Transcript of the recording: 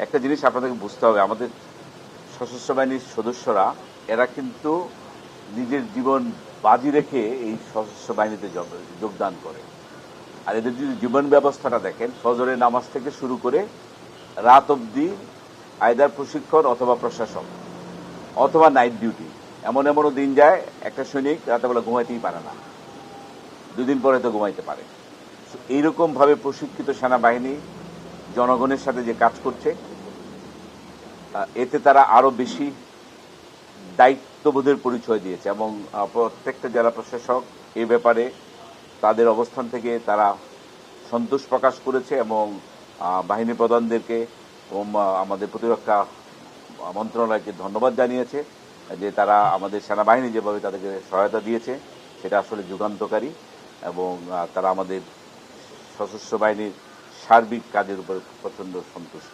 একটা জিনিস আপনাদেরকে বুঝতে হবে, আমাদের সশস্ত্র বাহিনীর সদস্যরা এরা কিন্তু নিজের জীবন বাজি রেখে এই সশস্ত্র বাহিনীতে যোগদান করে। আর এদের যদি জীবন ব্যবস্থাটা দেখেন, ফজরের নামাজ থেকে শুরু করে রাত অবধি আয়দার প্রশিক্ষণ অথবা প্রশাসন অথবা নাইট ডিউটি। এমন এমনও দিন যায় একটা সৈনিক রাতেবেলা ঘুমাইতেই পারে না, দুদিন পরে তো ঘুমাইতে পারে। এইরকম ভাবে প্রশিক্ষিত সেনাবাহিনী জনগণের সাথে যে কাজ করছে, এতে তারা আরো বেশি দায়িত্ববোধের পরিচয় দিয়েছে এবং প্রত্যেকটা জেলা প্রশাসক এ ব্যাপারে তাদের অবস্থান থেকে তারা সন্তোষ প্রকাশ করেছে এবং বাহিনী প্রধানদেরকে এবং আমাদের প্রতিরক্ষা মন্ত্রণালয়কে ধন্যবাদ জানিয়েছে যে তারা আমাদের সেনাবাহিনী যেভাবে তাদেরকে সহায়তা দিয়েছে সেটা আসলে যুগান্তকারী এবং তারা আমাদের সশস্ত্র বাহিনীর সার্বিক কাজের উপর প্রচণ্ড সন্তুষ্ট।